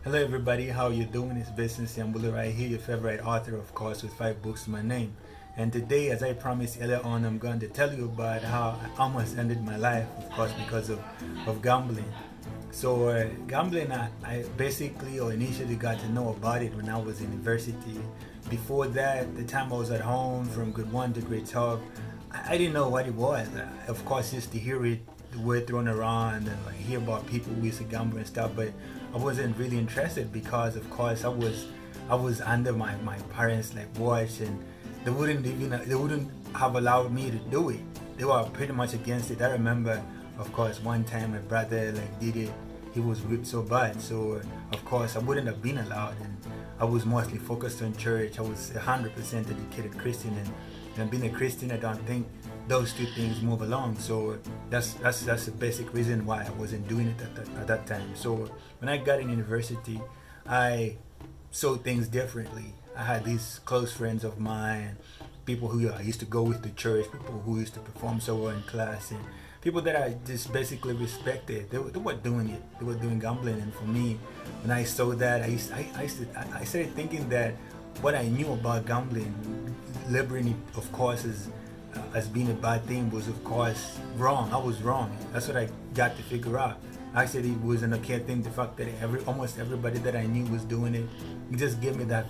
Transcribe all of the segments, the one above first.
Hello everybody, how you doing? It's Business Yambulu right here, your favorite author, of course, with 5 books to my name. And today, as I promised earlier on, I'm going to tell you about how I almost ended my life, of course, because of gambling. So gambling, I basically or initially got to know about it when I was in university. Before that, the time I was at home from grade 1 to grade 12, I didn't know what it was. Of course, just to hear it, the word thrown around and like hear about people who used to gamble and stuff, but I wasn't really interested because, of course, I was under my parents' like watch, and they wouldn't have allowed me to do it. They were pretty much against it. I remember, of course, one time my brother like did it. He was whipped so bad, so of course I wouldn't have been allowed, and I was mostly focused on church. I was 100% dedicated Christian, and being a Christian, I don't think those two things move along. So that's the basic reason why I wasn't doing it at that time. So when I got in university, I saw things differently. I had these close friends of mine, people who I used to go with to church, people who used to perform so well in class, and people that I just basically respected. They were doing it. They were doing gambling, and for me, when I saw that, I started thinking that what I knew about gambling, labeling it, of course, as being a bad thing was, of course, wrong. I was wrong. That's what I got to figure out. Actually, it was an okay thing. The fact that almost everybody that I knew was doing it, it just gave me that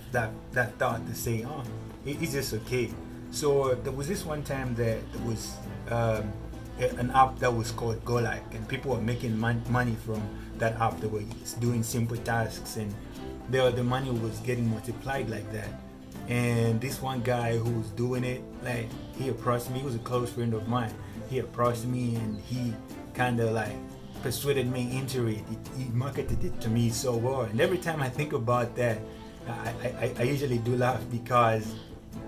thought to say, oh, it's just okay. So there was this one time that there was an app that was called GoLike, and people were making money from that app. They were doing simple tasks, and the money was getting multiplied like that. And this one guy who was doing it, like, he approached me. He was a close friend of mine. He approached me, and he kind of like persuaded me into it. He marketed it to me so well, and every time I think about that, I usually do laugh because,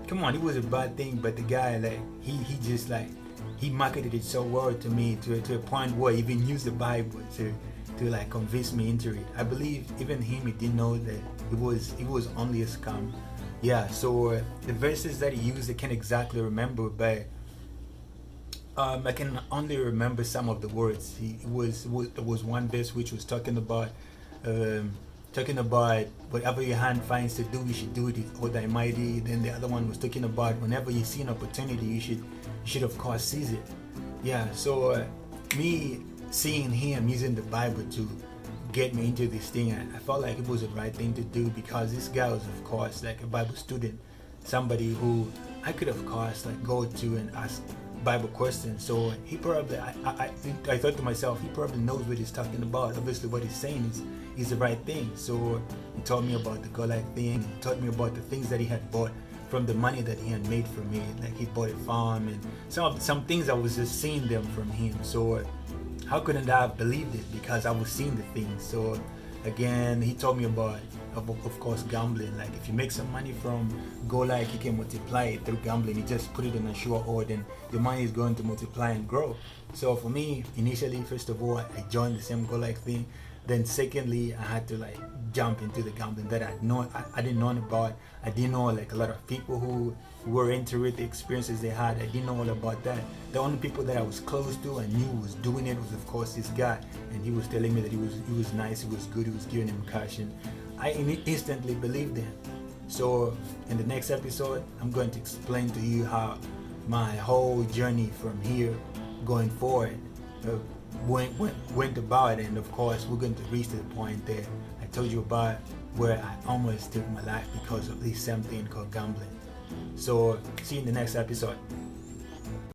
come on, it was a bad thing, but the guy, like, he just like, he marketed it so well to me, to a point where he even used the Bible to like convince me into it. I believe even him, he didn't know that it was only a scam. Yeah, so the verses that he used, I can't exactly remember, but I can only remember some of the words. There was one verse which was um, talking about whatever your hand finds to do, you should do it with all thy mighty. Then the other one was talking about whenever you see an opportunity, you should of course seize it. Yeah, so me seeing him using the Bible to get me into this thing, I felt like it was the right thing to do because this guy was, of course, like a Bible student, somebody who I could, of course, like go to and ask Bible questions. So he probably, I thought to myself, he probably knows what he's talking about. Obviously, what he's saying is the right thing. So he told me about the God-like thing. He told me about the things that he had bought from the money that he had made from me. Like, he bought a farm, and some things I was just seeing them from him. So how couldn't I have believed it? Because I was seeing the things. So again, he told me about, of course, gambling. Like, if you make some money from GoLike, you can multiply it through gambling. You just put it in a sure order, and your money is going to multiply and grow. So for me, initially, first of all, I joined the same GoLike thing. Then secondly, I had to like jump into the gambling that I didn't know about. I didn't know like a lot of people who were into it, the experiences they had. I didn't know all about that. The only people that I was close to and knew was doing it was, of course, this guy, and he was telling me that he was nice, he was good, he was giving him cash, and I instantly believed him. So in the next episode, I'm going to explain to you how my whole journey from here going forward went about, and of course we're going to reach to the point that I told you about, where I almost took my life because of this same thing called gambling. So see you in the next episode.